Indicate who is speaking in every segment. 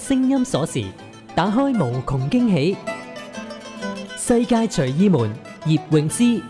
Speaker 1: 聲音鎖匙，打開無窮驚喜。世界隨意門，葉詠詩。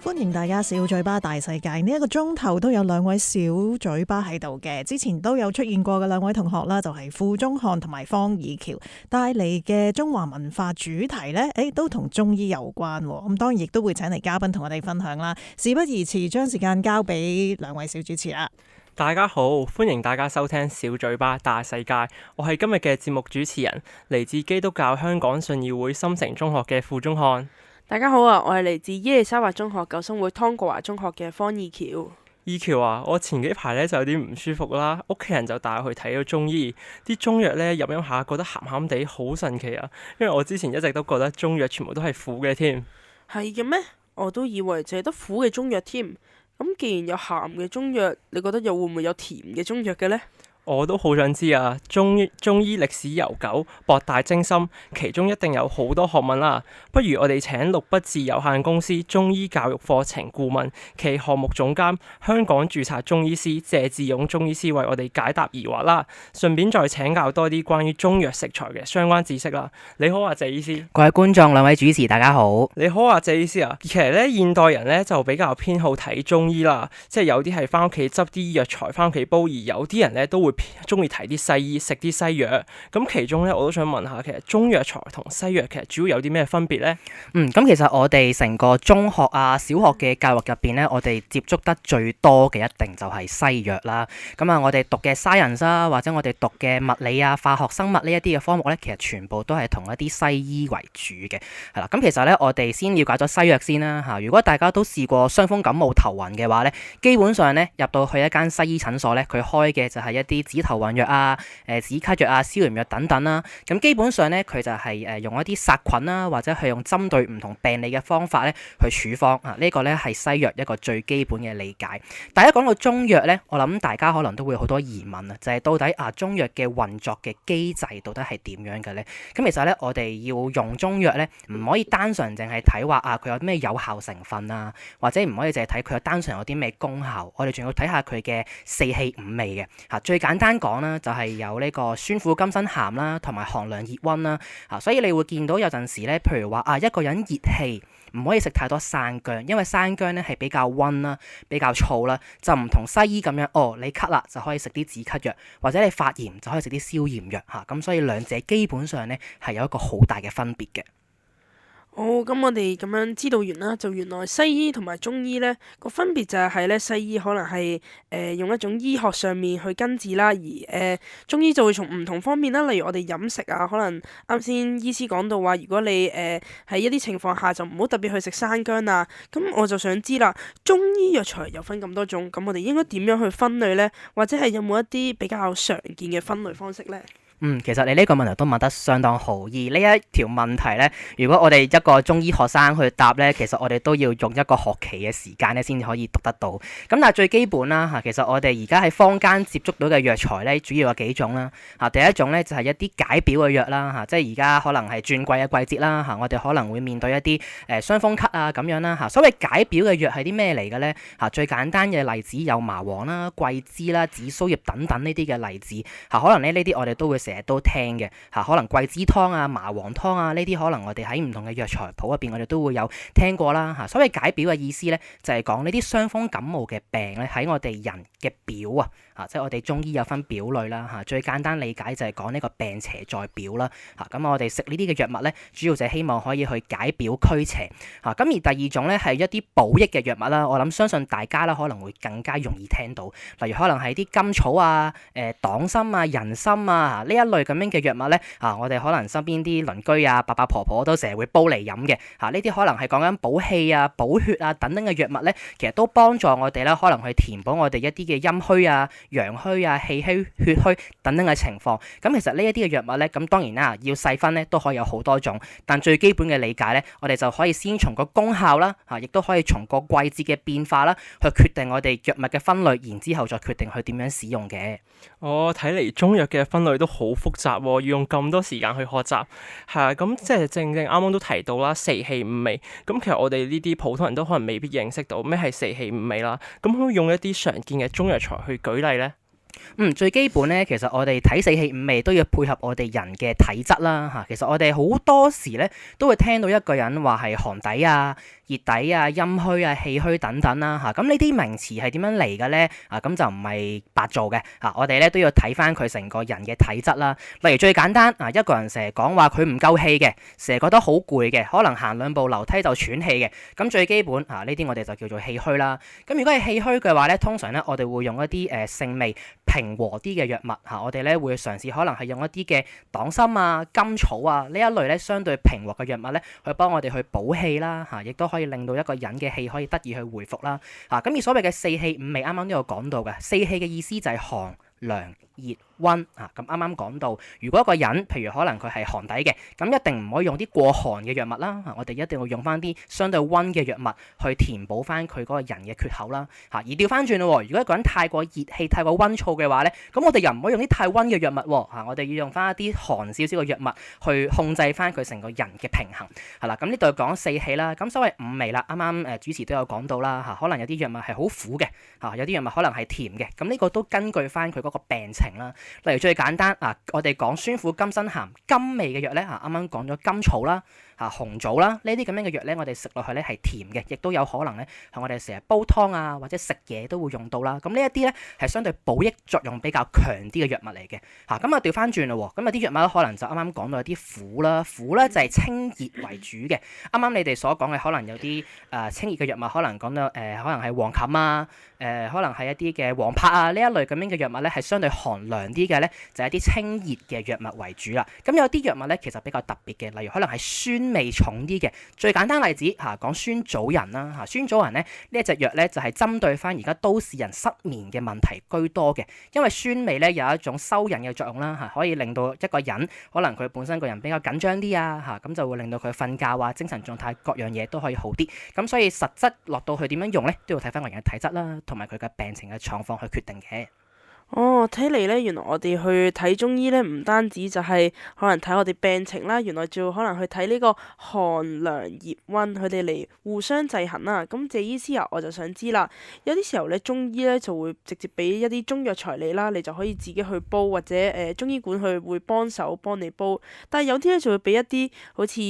Speaker 2: 歡迎大家小嘴巴大世界，呢一個鐘頭都有兩位小嘴巴喺度嘅，之前都有出現過嘅兩位同學啦，就係傅宗翰同埋方以僑帶嚟嘅中華文化主題呢，都同中醫有關，咁當然亦都會請嚟嘉賓同我哋分享啦。事不宜遲，將時間交俾兩位小主持啦。
Speaker 3: 大家好，歡迎大家收聽小嘴巴大世界，我係今日嘅節目主持人，嚟自基督教香港信義會深城中學嘅傅宗翰。
Speaker 4: 大家好啊，我係嚟自耶利沙伯中學舊生會湯國華中學嘅方以僑。
Speaker 3: 以僑啊，我前幾排咧就有啲唔舒服啦，屋企人就帶我去睇咗中醫，啲中藥咧飲下覺得鹹鹹地，好神奇啊！因為我之前一直都覺得中藥全部都係苦嘅添。
Speaker 4: 係嘅咩？我都以為淨係得苦嘅中藥添。咁既然有鹹嘅中藥，你覺得又會唔會有甜嘅中藥嘅呢？
Speaker 3: 我都好想知啊！中醫歷史悠久，博大精深，其中一定有好多學問啦。不如我哋請陸不治有限公司中醫教育課程顧問暨項目總監、香港註冊中醫師謝志勇中醫師為我哋解答疑惑啦。順便再請教多啲關於中藥食材嘅相關知識啦。你好啊，謝醫師。
Speaker 5: 各位觀眾、兩位主持，大家好。
Speaker 3: 你好啊，謝醫師啊。其實咧，現代人咧就比較偏好睇中醫啦，即係有啲係翻屋企執啲藥材翻屋企煲，而有啲人咧都會中意睇啲西醫，食啲西藥。咁其中咧，我都想問下，其實中藥材同西藥其實主要有啲咩分別呢？
Speaker 5: 咁其實我哋成個中學啊、小學嘅教育入邊咧，我哋接觸得最多嘅一定就係西藥啦。咁啊，我哋讀嘅 science 啊，或者我哋讀嘅物理啊、化學、生物呢一啲嘅科目咧，其實全部都係同一啲西醫為主嘅。係啦，咁其實咧，我哋先了解咗西藥先啦嚇。如果大家都試過傷風感冒頭暈嘅話咧，基本上咧入到去一間西醫診所咧，佢開嘅就係一啲止頭暈藥啊、止咳藥啊、消炎藥等等啦。咁基本上咧，佢就係用一啲殺菌啦，或者係用針對唔同病理嘅方法咧去處方啊。呢個咧係西藥一個最基本嘅理解。但係一講到中藥咧，我諗大家可能都會好多疑問啊，就係到底中藥嘅運作嘅機制到底係點樣嘅咧？咁其實咧，我哋要用中藥咧，唔可以單純淨係睇話佢有咩有效成分啊，或者唔可以淨係睇佢有單純有啲咩功效，我哋仲要睇下佢嘅四氣五味嘅嚇。最簡單講啦，就係有呢個酸苦甘辛鹹啦，同埋寒涼熱溫啦嚇。所以你會見到有陣時咧，譬如話一個人熱氣唔可以食太多生薑，因為生薑咧係比較溫啦、比較燥啦，就唔同西醫咁樣你咳啦就可以食啲止咳藥，或者你發炎就可以食啲消炎藥嚇。咁所以兩者基本上咧係有一個好大嘅分別嘅。
Speaker 4: 咁我哋咁樣知道完啦，就原來西醫同埋中醫咧個分別就係咧，西醫可能係用一種醫學上面去根治啦，而中醫就會從唔同方面啦，例如我哋飲食啊，可能啱先醫師講到話，如果你喺一啲情況下就唔好特別去食生薑啊，咁我就想知啦，中醫藥材有分咁多種，咁我哋應該點樣去分類咧？或者係有冇一啲比較常見嘅分類方式咧？
Speaker 5: 其實你呢個問題都問得相當好，而呢一條問題呢，如果我哋一個中醫學生去答呢，其實我哋都要用一個學期嘅時間呢先至可以讀得到。咁但係最基本啦嚇，其實我哋而家喺坊間接觸到嘅藥材呢，主要有幾種啦嚇。第一種呢，就係一啲解表嘅藥啦嚇，即係而家可能係轉季嘅季節啦嚇，我哋可能會面對一啲傷風咳啊咁樣啦嚇。所謂解表嘅藥係啲咩嚟嘅呢嚇？最簡單嘅例子有麻黃啦、桂枝啦、紫蘇葉等等呢啲嘅例子嚇，可能呢啲我哋都會成日都聽嘅嚇，可能桂枝湯啊、麻黃湯啊呢啲，可能我哋喺唔同嘅藥材鋪入邊，我哋都會有聽過啦嚇。所謂解表嘅意思咧，就係講呢啲傷風感冒嘅病咧，喺我哋人嘅表啊，即係我哋中醫有分表類啦嚇。最簡單理解就係講呢個病邪在表啦嚇。咁我哋食呢啲嘅藥物咧，主要就係希望可以去解表驅邪嚇。咁而第二種咧係一啲補益嘅藥物啦，我諗相信大家啦可能會更加容易聽到，例如可能係啲甘草啊、黨參啊、人參啊呢一類咁樣嘅藥物咧我哋可能身邊啲鄰居啊、伯伯婆婆都成日會煲嚟飲嘅嚇。呢啲可能係講緊補氣啊、補血啊等等嘅藥物咧，其實都幫助我哋啦，可能去填補我哋一啲嘅陰虛啊、陽虛啊、氣虛、血虛等等嘅情況。咁其實呢一啲嘅藥物咧，咁當然啦，要細分咧都可以有好多種，但最基本嘅理解咧，我哋就可以先從個功效啦亦都可以從個季節嘅變化啦，去決定我哋藥物嘅分類，然之後再決定去點樣使用嘅。
Speaker 3: 睇嚟中藥嘅分類都好複雜喎，要用咁多時間去學習。係啊，咁即係正啱啱都提到啦，四氣五味。咁其實我哋呢啲普通人都可能未必認識到咩係四氣五味啦。咁可以用一啲常見嘅中藥材去舉例呢？
Speaker 5: 最基本咧，其實我哋睇四氣五味都要配合我哋人嘅體質啦嚇。其實我哋好多時咧都會聽到一個人話係寒底啊、熱底啊、陰虛啊、氣虛等等啦嚇。咁呢啲名詞係點樣嚟嘅咧？咁就唔係白做嘅嚇。我哋咧都要睇翻佢成個人嘅體質啦。例如最簡單一個人成日講話佢唔夠氣嘅，成日覺得好攰嘅，可能行2步樓梯就喘氣嘅。咁最基本呢啲我哋就叫做氣虛啦。咁如果係氣虛嘅話咧，通常咧我哋會用一啲性味平和啲嘅藥物嚇，我哋咧會嘗試可能係用一啲嘅黨參啊、甘草啊呢一類咧相對平和嘅藥物咧，去幫我哋去補氣啦嚇，亦都可以令到一個人嘅氣可以得以去回復啦嚇。咁而所謂嘅四氣五味，啱啱都有講到嘅，四氣嘅意思就係寒、涼、熱、溫啊。咁啱啱講到，如果一個人譬如可能佢係寒底嘅，咁一定唔可以用啲過寒嘅藥物啦。我哋一定要用翻啲相對溫嘅藥物去填補翻佢嗰個人嘅缺口啦。而調翻轉咯，如果一個人太過熱氣、太過溫燥嘅話咧，咁我哋又唔可以用啲太溫嘅藥物喎。我哋要用翻一啲寒少少嘅藥物去控制翻佢成個人嘅平衡。係啦，咁呢度講四氣啦。咁所謂五味啦，啱啱主持都有講到啦。可能有啲藥物係好苦嘅，有啲藥物可能係甜嘅。咁呢個都根據翻佢嗰個病情啦。例如最簡單我哋講酸苦甘辛鹹甘味嘅藥咧，啱啱講咗甘草啦、紅棗啦，呢啲咁樣嘅藥咧，我哋食落去咧係甜嘅，亦都有可能咧係我哋成日煲湯啊或者食嘢都會用到啦。咁呢一啲咧係相對補益作用比較強啲嘅藥物嚟嘅。咁調翻轉咯，咁有啲藥物可能就啱啱講到有啲苦啦，苦咧就係清熱為主嘅。啱啱你哋所講嘅可能有啲清熱嘅藥物，可能講到可能係黃芩啊，可能係一啲嘅黃柏啊呢一類咁樣嘅藥物咧，係相對寒涼啲嘅咧，就係一啲清熱嘅藥物為主啦。咁有啲藥物咧其實比較特別嘅，例如可能係酸味重啲嘅。最簡單例子講酸棗仁啦，酸棗仁咧呢一隻藥咧就係針對翻而家都市人失眠嘅問題居多嘅，因為酸味咧有一種收引嘅作用啦，可以令到一個人可能佢本身個人比較緊張啲啊，咁就會令到佢瞓覺啊、精神狀態各樣嘢都可以好啲。咁所以實質落到去點樣用咧，都要睇翻個人嘅體質啦，同埋佢嘅病情嘅狀況去決定嘅。
Speaker 4: 睇嚟咧，原來我哋去睇中醫咧，唔單止就係可能睇我哋病情啦，原來仲要可能去睇呢個寒涼熱溫，佢哋嚟互相制衡啦。咁謝醫師我就想知啦，有啲時候咧，中醫咧就會直接俾一啲中藥材你啦，你就可以自己去煲，或者中醫館佢會幫手幫你煲。但係有啲咧就會俾一啲好似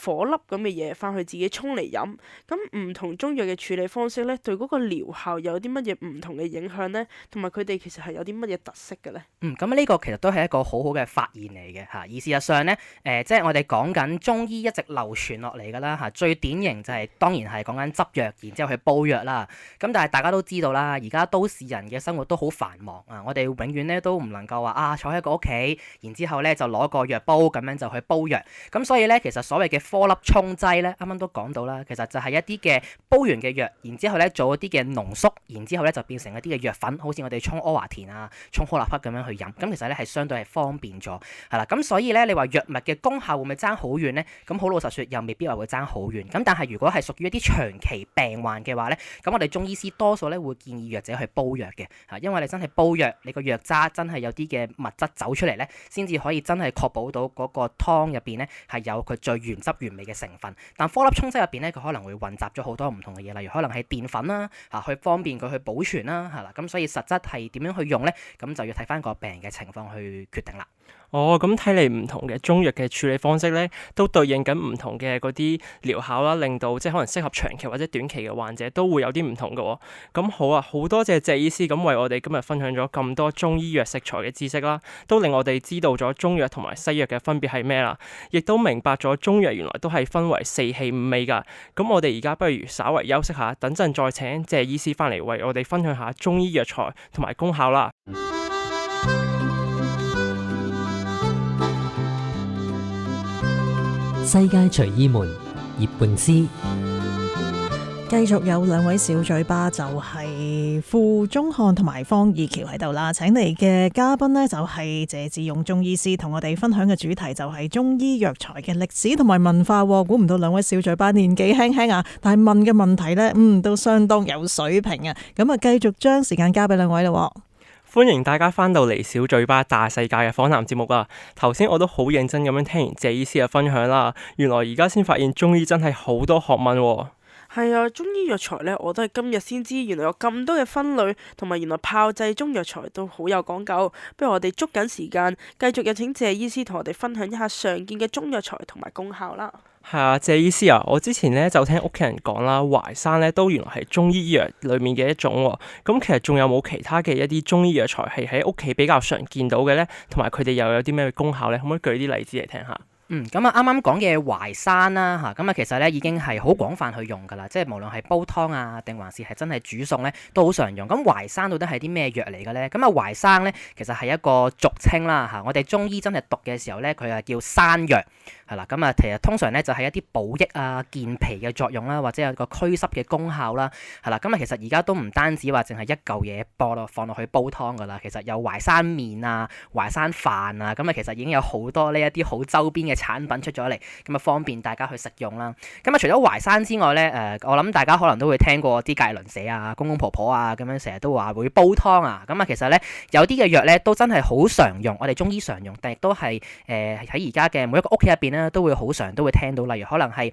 Speaker 4: 火粒咁嘅嘢翻去自己沖嚟飲。咁唔同中藥嘅處理方式咧，對嗰個療效有啲乜嘢唔同嘅影響咧？同埋佢哋其實係有啲乜嘢特色嘅咧？
Speaker 5: 咁呢個其實都係一個好好嘅發現嚟嘅嚇。而事實上咧，即係我哋講緊中醫一直流傳落嚟㗎啦嚇。最典型就係當然係講緊執藥，然之後去煲藥啦。咁但係大家都知道啦，而家都市人嘅生活都好繁忙啊。我哋永遠咧都唔能夠話坐喺個屋企，然之後咧就攞個藥煲咁樣就去煲藥。咁所以咧，其實所謂嘅顆粒沖劑咧，啱啱都講到啦，其實就係一啲嘅煲完嘅藥，然之後咧做一啲嘅濃縮，然之後咧就變成一啲嘅藥粉，好似我哋沖阿華田啊、沖可立克咁樣去飲。咁其實咧係相對係方便咗，係啦。咁所以咧，你話藥物嘅功效會唔會爭好遠咧？咁好老實說，又未必話會爭好遠。咁但係如果係屬於一啲長期病患嘅話咧，咁我哋中醫師多數咧會建議藥者去煲藥嘅，因為你真係煲藥，你個藥渣真係有啲嘅物質走出嚟咧，先至可以真係確保到嗰個湯入邊咧係有佢最原汁原味嘅成分。但顆粒沖劑入邊咧，佢可能會混雜咗好多唔同嘅嘢，例如可能係澱粉啦，去方便佢去保存啦，係啦。咁所以實質係點樣去用咧？咁就要睇翻個病人嘅情況去決定啦。
Speaker 3: 咁睇嚟唔同嘅中藥嘅處理方式咧，都對應緊唔同嘅嗰啲療效啦，令到即係可能適合長期或者短期嘅患者都會有啲唔同嘅。咁好啊，好多謝謝醫師咁為我哋今日分享咗咁多中醫藥食材嘅知識啦，都令我哋知道咗中藥同埋西藥嘅分別係咩啦，亦都明白咗中藥原來都係分為四氣五味㗎。咁我哋而家不如稍為休息下，等陣再請謝醫師翻嚟為我哋分享下中醫藥材同埋功效啦。
Speaker 1: 世界隨意門葉詠詩，
Speaker 2: 繼續有兩位小嘴巴，就係傅忠漢同埋方義橋喺度啦。請嚟嘅嘉賓呢，就係謝志勇中醫師，同我哋分享嘅主題就係中醫藥材嘅歷史同埋文化。估唔到兩位小嘴巴年紀輕輕啊，但係問嘅問題呢，都相當有水平啊。咁啊，繼續將時間交俾兩位啦。
Speaker 3: 歡迎大家翻到嚟小嘴巴大世界嘅訪談節目啊！頭先我都好認真咁樣聽完謝醫師嘅分享啦，原來而家先發現中醫真係好多學問喎。
Speaker 4: 係啊，中醫藥材咧，我都係今日先知，原來有咁多嘅分類，同埋原來炮製中藥材都好有講究。不如我哋捉緊時間，繼續有請謝醫師同我哋分享一下常見嘅中藥材同埋功效啦。
Speaker 3: 係啊，謝醫師啊，我之前咧就聽屋企人講啦，淮山咧都原來係中醫藥裡面嘅一種喎。咁其實仲有冇其他嘅一啲中醫藥材係喺屋企比較常見到嘅咧？同埋佢哋又有啲咩功效咧？可唔可以舉啲例子嚟聽下？
Speaker 5: 咁啊，啱啱講嘅淮山啦嚇，咁啊其實咧已經係好廣泛去用㗎啦，即係無論係煲湯啊，定還是係真係煮餸咧，都好常用。咁淮山到底係啲咩藥嚟嘅咧？咁啊淮山咧其實係一個俗稱啦嚇，我哋中醫真係讀嘅時候咧，佢係叫山藥係啦。咁啊其實通常咧就係一啲補益啊、健脾嘅作用啦，或者有個驅濕嘅功效啦，係啦。咁啊其實而家都唔單止話淨係一嚿嘢放落去煲湯㗎啦，其實有淮山麵啊、淮山飯啊，咁啊其實已經有好多呢一啲好周邊嘅產品出咗嚟，咁啊方便大家去食用啦。咁啊除咗淮山之外咧，我諗大家可能都會聽過啲隔鄰舍啊、公公婆婆啊咁樣成日都話會煲湯啊。咁啊其實咧有啲嘅藥咧都真係好常用，我哋中醫常用，但亦都係喺而家嘅每一個屋企入邊咧都會好常都會聽到，例如可能係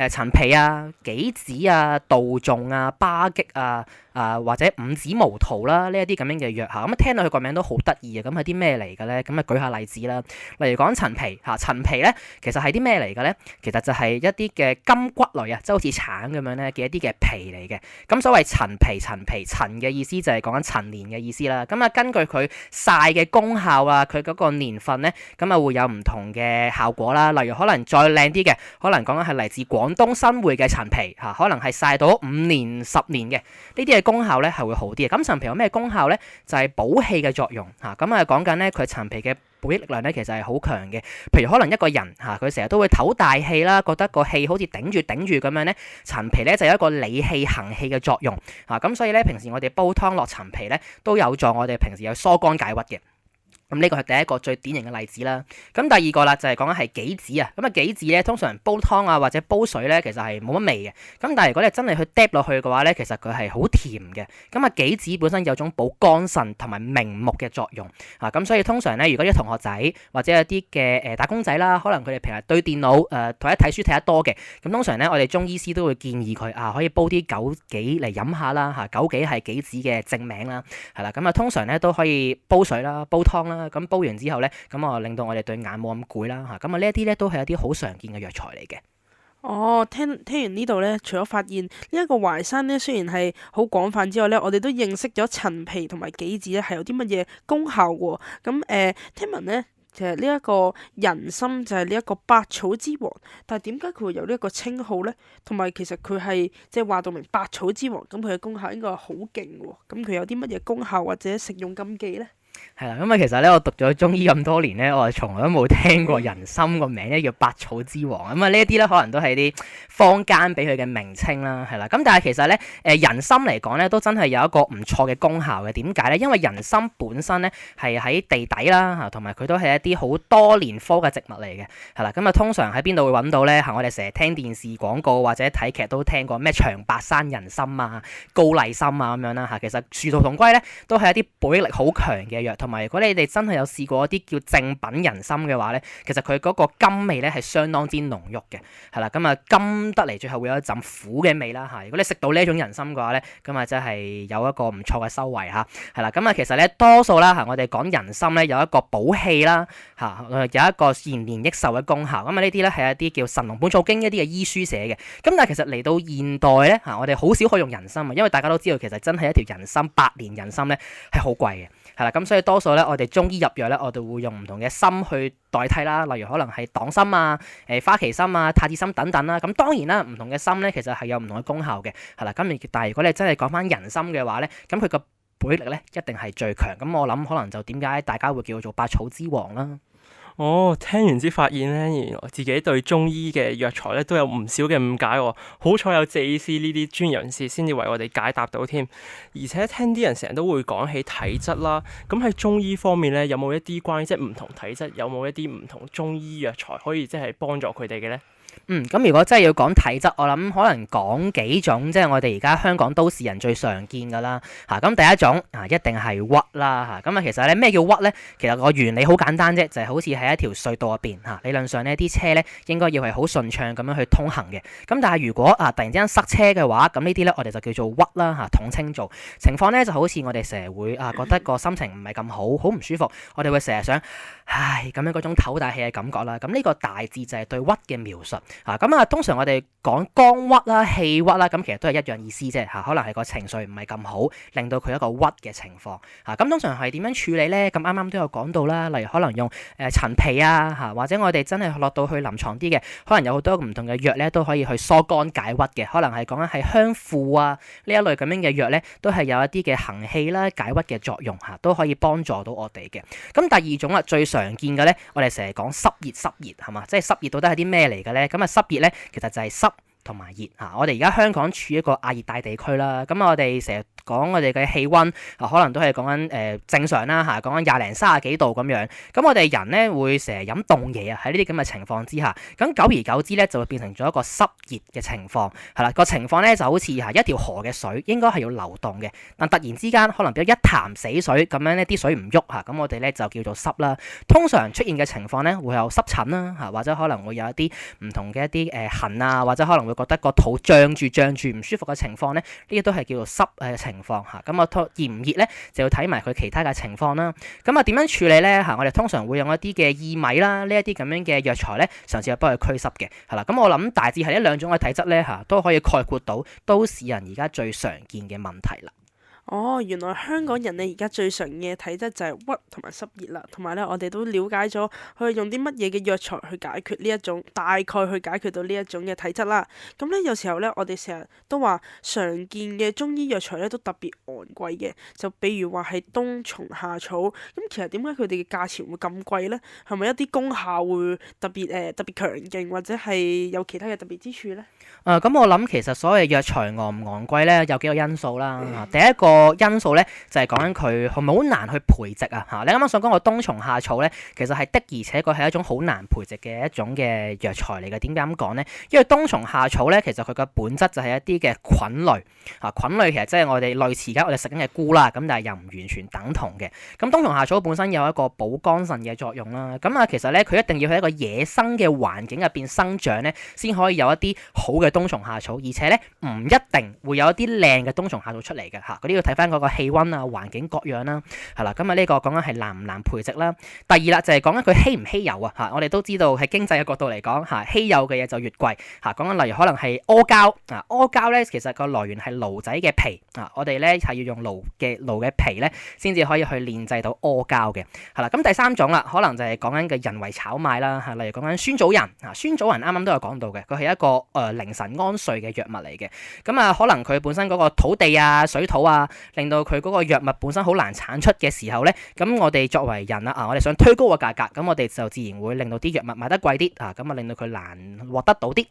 Speaker 5: 陳皮啊、杞子啊、杜仲啊、巴戟啊。或者五子毛桃啦，呢一啲咁樣嘅藥嚇，咁啊聽到佢個名都好得意啊！咁係啲咩嚟嘅咧？咁啊舉下例子啦，例如講陳皮嚇，陳皮咧其實係啲咩嚟嘅咧？其實就係一啲嘅金骨類啊，即係好似橙咁樣咧嘅一啲嘅皮嚟嘅。咁所謂陳皮，陳嘅意思就係講緊陳年嘅意思啦。咁啊根據佢曬嘅功效啊，佢嗰個年份咧，咁啊會有唔同嘅效果啦。例如可能再靚啲嘅，可能講緊係嚟自廣東新會嘅陳皮嚇，可能係曬到5年、10年嘅呢啲係功效咧係會好啲嘅。咁陳皮有咩功效咧？就係補氣嘅作用嚇。咁啊講緊咧佢陳皮嘅補益力量咧其實係好強嘅。譬如可能一個人嚇佢成日都會唞大氣啦，覺得個氣好似頂住咁樣咧，陳皮咧就有一個理氣行氣嘅作用嚇。咁所以咧平時我哋煲湯落陳皮咧都有助我哋平時有疏肝解鬱嘅。咁呢個係第一個最典型嘅例子啦。咁第二個啦就係講緊係杞子啊。咁啊杞子咧通常煲湯啊或者煲水咧其實係冇乜味嘅。咁但係如果你真係去嗒落去嘅話咧，其實佢係好甜嘅。咁啊杞子本身有種補肝腎同埋明目嘅作用啊。咁所以通常咧，如果啲同學仔或者有啲嘅打工仔啦，可能佢哋平日對電腦同一睇書睇得多嘅，咁通常咧我哋中醫師都會建議佢可以煲啲枸杞嚟飲下啦嚇。枸杞係杞子嘅正名啦，係啦。咁啊通常咧都可以煲水啦、煲湯啦。咁煲完之後咧，咁啊令到我哋對眼冇咁攰啦嚇。咁啊呢一啲咧都係一啲好常見嘅藥材嚟嘅。
Speaker 4: 哦，聽完呢度咧，除咗發現呢一個淮山咧，雖然係好廣泛之外咧，我哋都認識咗陳皮同埋杞子咧係有啲乜嘢功效喎。咁聽聞咧，其實呢一個人參就係呢一個百草之王，但係點解佢會有呢一個稱號咧？同埋其實佢係即係話到明百草之王，咁佢嘅功效應該係好勁喎。咁佢有啲乜嘢功效或者食用禁忌咧？
Speaker 5: 係啦，咁啊其實咧我讀咗中醫咁多年咧，我係從來都冇聽過人參個名咧叫百草之王。咁啊呢一啲咧可能都係啲坊間俾佢嘅名稱啦，係啦。咁但係其實咧人參嚟講咧都真係有一個唔錯嘅功效嘅。點解咧？因為人參本身咧係喺地底啦嚇，同埋佢都係一啲好多年科嘅植物嚟嘅，係啦。咁啊通常喺邊度會揾到咧？我哋成日聽電視廣告或者睇劇都聽過咩長白山人參啊、高麗參啊咁樣啦嚇。其實殊途同歸咧都係一啲補益力好強嘅藥。同埋，如果你哋真係有試過一啲叫正品人參嘅話咧，其實佢嗰個甘味咧係相當之濃郁嘅，係啦。咁啊甘得嚟，最後會有一陣苦嘅味啦嚇。如果你食到呢一種人參嘅話咧，咁啊真係有一個唔錯嘅收穫嚇，係啦。咁啊其實咧多數啦嚇，我哋講人參咧有一個補氣啦嚇，有一個延年益壽嘅功效。咁啊呢啲咧係一啲叫《神農本草經》一啲嘅醫書寫嘅。咁但係其實嚟到現代咧嚇，我哋好少可以用人參啊，因為大家都知道其實真係一條人參百年人參咧係好貴嘅。係啦，咁所以多數咧，我哋中醫入藥咧，我哋會用唔同嘅參去代替啦，例如可能係黨參啊、花旗參啊、太子參等等啦。咁當然啦，唔同嘅參咧，其實係有唔同嘅功效嘅。係啦，咁但係如果你真係講翻人參嘅話咧，咁佢個補益力咧一定係最強。咁我諗可能就點解大家會叫做百草之王啦。
Speaker 3: 哦，聽完之發現咧，原來自己對中醫嘅藥材咧都有唔少嘅誤解喎。好彩有謝醫師呢啲專業人士先至為我哋解答到添。而且聽啲人成日都會講起體質啦，咁喺中醫方面咧，有冇一啲關於即係唔同體質有冇一啲唔同中醫藥材可以即係幫助佢哋嘅咧？
Speaker 5: 咁如果真係要講體質，我諗可能講幾種，即係我哋而家香港都市人最常見㗎啦。咁第一種一定係屈啦。咁其實咧咩叫屈咧？其實個原理好簡單啫，就係好似喺一條隧道入邊理論上呢啲車咧應該要係好順暢咁樣去通行嘅。咁但係如果突然之間塞車嘅話，咁呢啲咧我哋就叫做屈啦，統稱做情況咧就好似我哋成日會覺得個心情唔係咁好，好唔舒服，我哋會成日想唉咁樣嗰種唞大氣嘅感覺啦。咁呢個大致就係對屈嘅描述。通常我哋講肝鬱啦、氣鬱啦，咁其實都係一樣意思啫。可能係個情緒唔係咁好，令到佢一個鬱嘅情況。咁通常係點樣處理咧？咁啱啱都有講到啦，例如可能用陳皮啊，或者我哋真係落到去臨床啲嘅，可能有好多唔同嘅藥咧都可以去疏肝解鬱嘅。可能係講緊係香附啊呢一類咁樣嘅藥咧，都係有一啲嘅行氣啦、解鬱嘅作用都可以幫助到我哋嘅。咁第二種啦，最常見嘅咧，我哋成日講濕熱係嘛，即係濕熱到底係啲咩嚟嘅咧？咁濕熱咧，其實就係濕同埋熱。我哋而家香港處於一個亞熱帶地區啦，咁我哋成日講我哋嘅氣温可能都係講緊正常啦，講緊20、30幾度咁樣。咁我哋人咧會成日飲凍嘢喺呢啲咁嘅情況之下，咁久而久之咧就會變成咗一個濕熱嘅情況。個情況咧就好似一條河嘅水應該係要流動嘅，但突然之間可能變咗一潭死水咁樣呢啲水唔喐咁我哋咧就叫做濕啦。通常出現嘅情況咧會有濕疹啦，或者可能會有一啲唔同嘅一啲痕啊，或者可能會覺得個肚脹住唔舒服嘅情況咧，呢啲都係叫做濕情況嚇。咁熱唔熱咧就要睇埋佢其他嘅情況啦。咁點樣處理咧我哋通常會用一啲嘅薏米啦，呢一啲咁樣嘅藥材咧，嘗試去幫佢驅濕嘅。咁我諗大致係呢兩種嘅體質咧都可以概括到都市人而家最常見嘅問題啦。
Speaker 4: 原來香港人咧而家最常見嘅體質就係鬱同埋濕熱啦，同埋咧我哋都了解咗佢用啲乜嘢嘅藥材去解決呢一種，大概去解決到呢一種嘅體質啦。咁咧有時候咧我哋成日都話常見嘅中醫藥材咧都特別昂貴嘅，就比如話係冬蟲夏草。咁其實點解佢哋嘅價錢會咁貴咧？係咪一啲功效會特別強勁，或者係有其他嘅特別之處咧？
Speaker 5: 咁我諗其實所謂藥材昂唔昂貴咧，有幾個因素啦。第一個因素咧就係講緊佢係咪好難去培植啊？你啱啱所講個冬蟲夏草咧，其實係的而且確係一種好難培植嘅一種嘅藥材嚟嘅。點解咁講咧？因為冬蟲夏草咧，其實佢嘅本質就係一啲嘅菌類。菌類其實即係我哋類似而家我哋食緊嘅菇啦，咁但係又唔完全等同嘅。咁冬蟲夏草本身有一個補肝腎嘅作用啦。咁其實咧佢一定要喺一個野生嘅環境入邊生長咧，先可以有一啲好嘅冬蟲夏草，而且咧唔一定會有一啲靚嘅冬蟲夏草出嚟嘅嚇。嗰啲要睇翻嗰個氣温啊、環境各樣啦，咁呢個講緊係難唔難培植啦。第二啦就係講緊佢稀唔稀有啊。我哋都知道喺經濟嘅角度嚟講稀有嘅嘢就越貴嚇。講緊例如可能係阿膠阿膠咧其實個來源係驢仔嘅皮我哋咧係要用驢嘅皮咧先至可以去煉製到阿膠嘅。咁第三種啦，可能就係講緊嘅人為炒賣啦例如講緊酸棗仁酸棗仁啱啱都有講到嘅，佢係一個凌晨安睡嘅藥物嚟嘅。可能佢本身嗰個土地啊、水土啊，令到佢嗰個藥物本身好難產出嘅時候咧，咁我哋作為人我哋想推高個價格，咁我哋就自然會令到啲藥物賣得貴啲咁令到佢難獲得到啲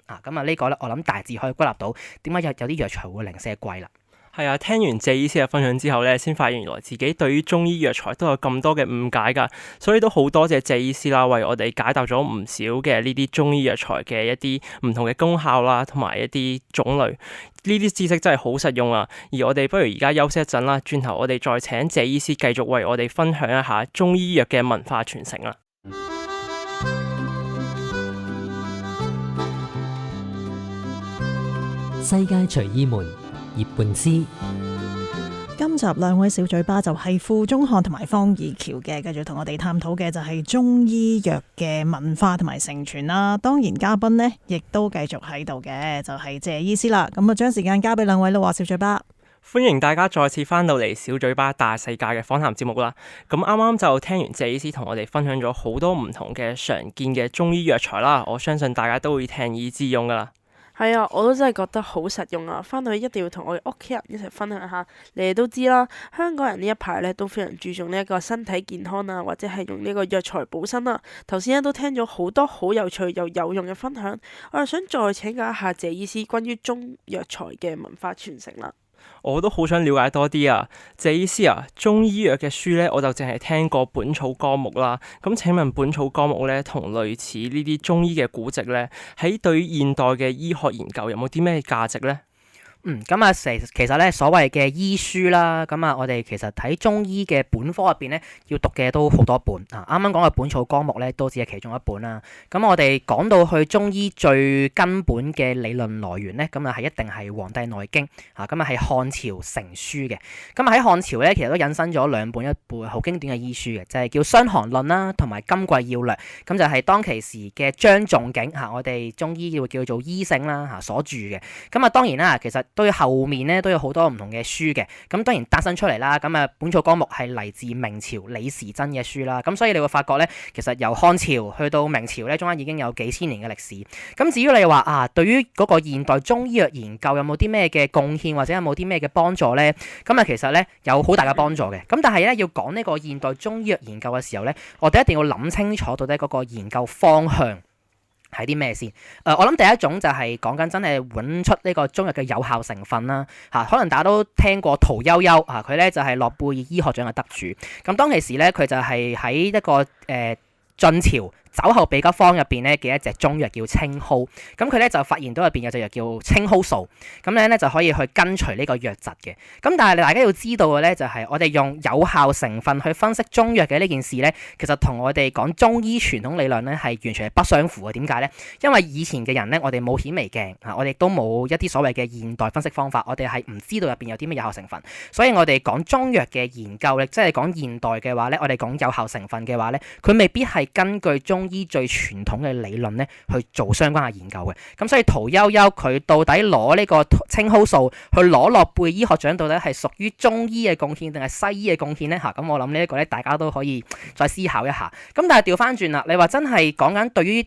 Speaker 5: 呢個咧，我諗大致可以歸納到點解有啲藥材會零舍貴啦。
Speaker 3: 係啊，聽完謝醫師嘅分享之後咧，先發現原來自己對於中醫藥材都有咁多嘅誤解㗎，所以都好多謝謝醫師啦，為我哋解答咗唔少嘅呢啲中醫藥材嘅一啲唔同嘅功效啦，同埋一啲種類，呢啲知識真係好實用啊！而我哋不如而家休息一陣啦，轉頭我哋再請謝醫師繼續為我哋分享一下中醫藥嘅文化傳承啦。
Speaker 1: 世界隨意門葉詠詩。
Speaker 2: 今集兩位小嘴巴就係傅忠漢同埋方怡僑嘅，繼續同我哋探討嘅就係中醫藥嘅文化同埋承傳啦。當然嘉賓呢亦都繼續喺度嘅，就係謝醫師啦。咁將時間交俾兩位啦，小嘴巴。
Speaker 3: 歡迎大家再次翻到嚟小嘴巴大世界嘅訪談節目啦。咁啱啱就聽完謝醫師同我哋分享咗好多唔同嘅常見嘅中醫藥材啦，我相信大家都會聽以致用噶啦。
Speaker 4: 係啊，我都真係覺得好實用啊！翻到去一定要同我哋屋企人一齊分享下。你哋都知啦，香港人呢一排咧都非常注重呢一個身體健康啊，或者係用呢個藥材補身啦。頭先咧都聽咗好多好有趣又有用嘅分享，我又想再請教一下謝醫師關於中藥材嘅文化傳承啦。
Speaker 3: 我都好想了解多啲啊！謝醫師啊，中醫藥嘅書呢，我就淨係聽過《本草綱目》啦。咁請問《本草綱目》呢，同類似呢啲中醫嘅古籍呢，喺對於現代嘅醫學研究有冇啲咩價值呢？
Speaker 5: 咁啊，其實咧所謂嘅醫書啦，咁啊，我哋其實睇中醫嘅本科入邊咧，要讀嘅都好多本啊。啱啱講嘅《本草綱目》咧，都只係其中一本啦。咁我哋講到去中醫最根本嘅理論來源咧，咁啊係一定係《黃帝內經》啊。咁啊係漢朝成書嘅。咁喺漢朝咧，其實都引申咗兩本一本好經典嘅醫書嘅，就係叫《傷寒論》啦，同埋《金匱要略》。咁就係當其時嘅張仲景嚇，我哋中醫會叫做醫聖啦嚇所著嘅。咁啊當然啦，其實對後面咧都有好多唔同嘅書嘅，咁當然誕生出嚟啦。咁啊，《本草綱目》係嚟自明朝李時珍嘅書啦。咁所以你會發覺咧，其實由漢朝去到明朝咧，中間已經有幾千年嘅歷史。咁至於你話啊，對於嗰個現代中醫藥研究有冇啲咩嘅貢獻，或者有冇啲咩嘅幫助咧？咁啊，其實咧有好大嘅幫助嘅。咁但係咧要講呢個現代中醫藥研究嘅時候咧，我哋一定要諗清楚到底嗰個研究方向係啲咩先？我諗第一種就係講緊真係揾出呢個中藥嘅有效成分啦。可能大家都聽過屠呦呦佢咧就係諾貝爾醫學獎嘅得主。咁當其時咧，佢就係喺一個晉朝酒後秘笈方入邊咧嘅一隻中藥叫青蒿，咁佢咧就發現到入邊有隻藥叫青蒿素，咁樣咧就可以去根除呢個瘧疾嘅。咁但係大家要知道嘅咧，就係我哋用有效成分去分析中藥嘅呢件事咧，其實同我哋講中醫傳統理論咧係完全係不相符嘅。點解咧？因為以前嘅人咧，我哋冇顯微鏡我哋都冇一啲所謂嘅現代分析方法，我哋係唔知道入邊有啲咩有效成分，所以我哋講中藥嘅研究咧，即係講現代嘅話咧，我哋講有效成分嘅話咧，佢未必係根據中醫最傳統嘅理論咧去做相關嘅研究嘅。咁所以屠呦呦佢到底攞呢個青蒿素去攞諾貝爾醫學獎，到底係屬於中醫嘅貢獻定係西醫嘅貢獻咧？咁我諗呢一個咧，大家都可以再思考一下。咁但係調翻轉啦，你話真係講緊對於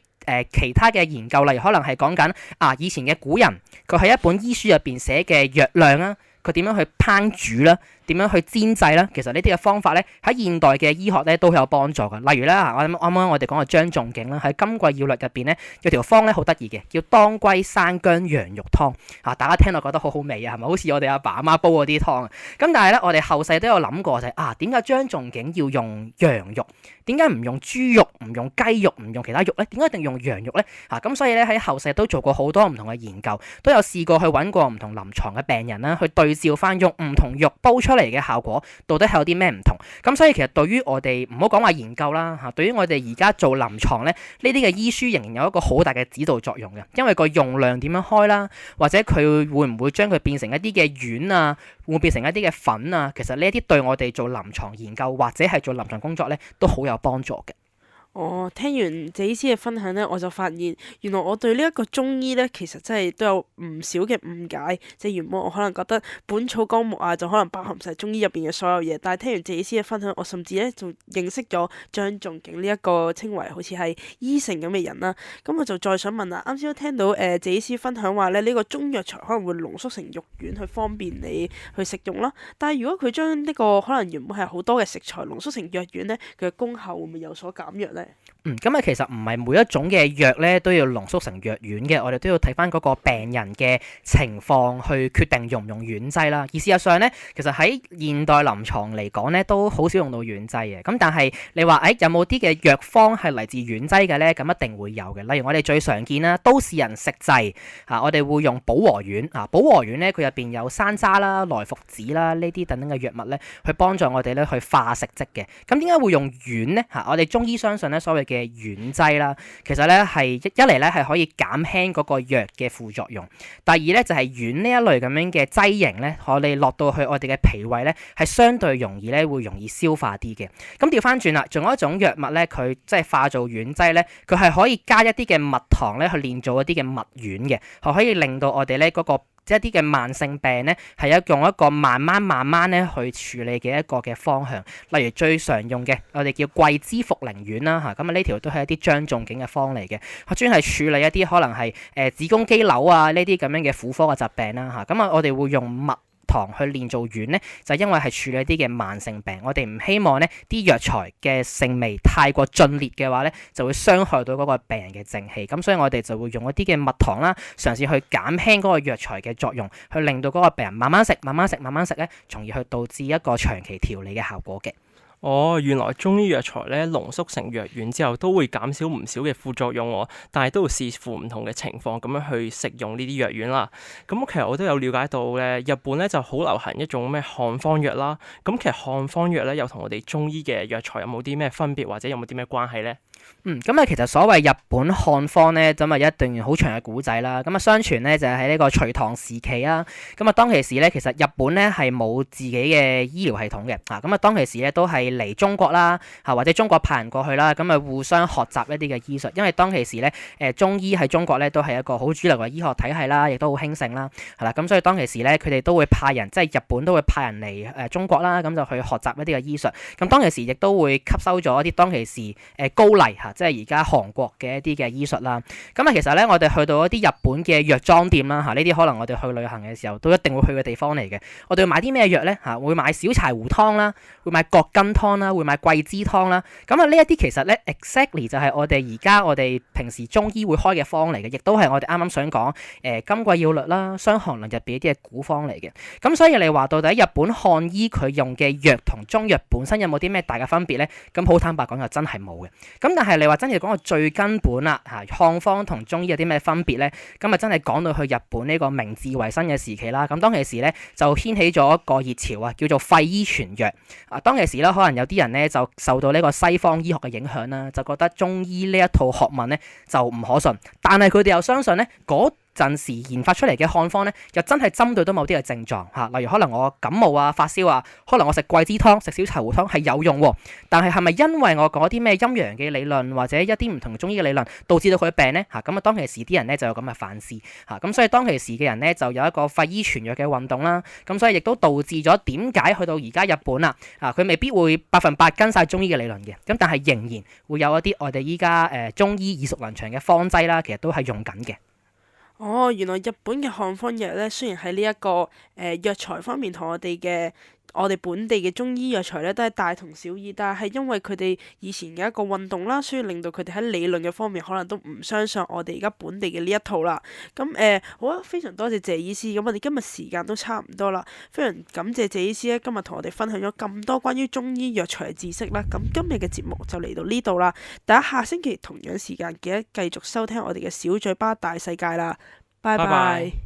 Speaker 5: 其他嘅研究，例如可能係講緊以前嘅古人佢喺一本醫書入邊寫嘅藥量啊，佢點樣去烹煮啦，點樣去煎製啦？其實呢啲嘅方法咧，喺現代嘅醫學咧都有幫助嘅。例如咧，啱啱我哋講嘅張仲景啦，喺《金匱要略》入邊咧有條方咧好得意嘅，叫當歸生薑羊肉湯大家聽落覺得好好味啊，係咪？好似我哋阿爸阿媽煲嗰啲湯啊。咁但係咧，我哋後世都有諗過就係點解張仲景要用羊肉？點解唔用豬肉、唔用雞肉、唔用其他肉咧？點解一定用羊肉咧？咁所以咧喺後世都做過好多唔同嘅研究，都有試過去揾過唔同臨床嘅病人啦，去對照翻用唔同肉煲出嚟嘅效果，到底係有啲咩唔同？咁所以其實對於我哋唔好講話研究啦對於我哋而家做臨床咧，呢啲嘅醫書仍然有一個好大嘅指導作用嘅，因為個用量點樣開啦，或者佢會唔會將佢變成一啲嘅丸啊，會變成一啲嘅粉啊？其實呢一啲對我哋做臨床研究或者係做臨床工作咧，都好有幫助嘅。
Speaker 4: 聽完謝醫師嘅分享咧，我就發現原來我對呢一個中醫咧，其實真係都有唔少嘅誤解。即係原本我可能覺得《本草綱目》就可能包含晒中醫入邊嘅所有嘢，但係聽完謝醫師嘅分享，我甚至咧就認識咗張仲景呢一個稱為好似係醫聖咁嘅人啦。咁我就再想問啦，啱先都聽到謝醫師分享話咧，呢個中藥材可能會濃縮成肉丸去方便你去食用啦。但係如果佢將呢個可能原本係好多嘅食材濃縮成藥丸咧，佢嘅功效會唔會有所減弱咧？
Speaker 5: 咁其實唔係每一種嘅藥咧都要濃縮成藥丸嘅，我哋都要睇翻嗰個病人嘅情況去決定用唔用丸劑啦。而事實上咧，其實喺現代臨床嚟講咧，都好少用到丸劑嘅。咁但係你話有冇啲嘅藥方係嚟自丸劑嘅咧？咁一定會有嘅。例如我哋最常見啦，都市人食滯我哋會用保和丸保和丸咧，佢入邊有山楂啦、萊菔子啦呢啲等等嘅藥物咧，去幫助我哋咧去化食積嘅。咁點解會用丸咧？我哋中醫相信咧，所謂嘅丸劑啦，其實咧係一嚟咧係可以減輕嗰個藥嘅副作用。第二咧就係丸呢一類咁樣嘅劑型咧，我哋落到去我哋嘅脾胃咧係相對容易咧會容易消化啲嘅。咁調翻轉啦，仲有一種藥物咧，佢即係化做丸劑咧，佢係可以加一啲嘅蜜糖咧去煉做一啲嘅蜜丸嘅，係可以令到我哋咧嗰個一啲嘅慢性病咧係用一個慢慢咧去處理嘅一個嘅方向。例如最常用嘅我哋叫桂枝茯苓丸啦咁呢條都係一啲張仲景嘅方嚟嘅，專係處理一啲可能係子宮肌瘤呢啲咁樣嘅婦科嘅疾病啦咁我哋會用蜜糖去煉做丸咧，就因為係處理一啲嘅慢性病，我哋唔希望咧啲藥材嘅性味太過峻烈嘅話咧，就會傷害到嗰個病人嘅正氣。咁所以我哋就會用一啲嘅蜜糖啦，嘗試去減輕嗰個藥材嘅作用，去令到嗰個病人慢慢食、慢慢食、慢慢食咧，從而去導致一個長期調理嘅效果嘅。
Speaker 3: 哦，原來中醫藥材咧濃縮成藥丸之後都會減少唔少嘅副作用喎，但係都要視乎唔同嘅情況咁樣去食用呢啲藥丸啦。咁其實我都有了解到咧，日本咧就好流行一種咩漢方藥啦。咁其實漢方藥咧又同我哋中醫嘅藥材有冇啲咩分別，或者有冇啲咩關係咧？
Speaker 5: 咁其實所謂日本漢方咧，咁啊一段好長嘅古仔啦。咁啊，相傳咧就係喺呢個隋唐時期啊。咁啊，當其時咧，其實日本咧係冇自己嘅醫療系統嘅。咁啊，當其時咧都係嚟中國啦，或者中國派人過去啦，咁啊互相學習一啲嘅醫術。因為當其時咧，中醫喺中國咧都係一個好主流嘅醫學體系啦，亦都好興盛啦，係啦。咁所以當其時咧，佢哋都會派人，即係日本都會派人嚟中國啦，咁就去學習一啲嘅醫術。咁當其時亦都會吸收咗一啲當其時高麗即係而家韓國嘅一啲嘅醫術啦。咁啊，其實咧，我哋去到一啲日本嘅藥妝店啦，呢啲可能我哋去旅行嘅時候都一定會去嘅地方嚟嘅。我哋會買啲咩藥咧？會買小柴胡湯啦，會買葛根湯啦，會買桂枝湯啦。咁啊，呢一啲其實咧 exactly 就係我哋平時中醫會開嘅方嚟嘅，亦都係我哋啱啱想講金匱要律啦、傷寒論入邊一啲嘅古方嚟嘅。咁所以你話到底日本漢醫佢用嘅藥同中藥本身有冇啲咩大嘅分別咧？咁好坦白講就真係冇嘅。咁但係你話真係講個最根本啦，漢方同中醫有啲咩分別咧？咁啊真係講到去日本呢個明治維新嘅時期啦。咁當其時咧就掀起咗一個熱潮啊，叫做廢醫傳藥。當其時咧可能有啲人咧就受到呢個西方醫學嘅影響啦，就覺得中醫呢一套學問咧就唔可信，但係佢哋又相信咧陣時研發出嚟嘅漢方咧，又真係針對到某啲嘅症狀嚇，例如可能我感冒啊、發燒啊，可能我食桂枝湯、食小柴胡湯係有用喎，但係係咪因為我講啲咩陰陽嘅理論或者一啲唔同中醫嘅理論導致到佢病咧嚇？咁啊當其時啲人咧就有咁嘅反思嚇，咁所以當其時嘅人咧就有一個廢醫傳藥嘅運動啦，咁所以亦都導致咗點解去到而家日本佢未必會100%跟晒中醫嘅理論嘅，咁但係仍然會有一啲我哋依家中醫耳熟能詳嘅方劑啦，其實都係用緊嘅。
Speaker 4: 哦，原來日本嘅漢方藥咧，雖然喺呢一個藥材方面同我哋本地嘅中醫藥材咧都係大同小異，但係因為佢哋以前嘅一個運動啦，所以令到佢哋喺理論嘅方面可能都唔相信我哋而家本地嘅呢一套啦。咁好啊，非常多謝謝醫師。咁我哋今日時間都差唔多啦，非常感謝謝醫師咧，今日同我哋分享咗咁多關於中醫藥材嘅知識啦。咁今日嘅節目就嚟到呢度啦，大家下星期同樣時間記得繼續收聽我哋嘅小嘴巴大世界啦。拜拜。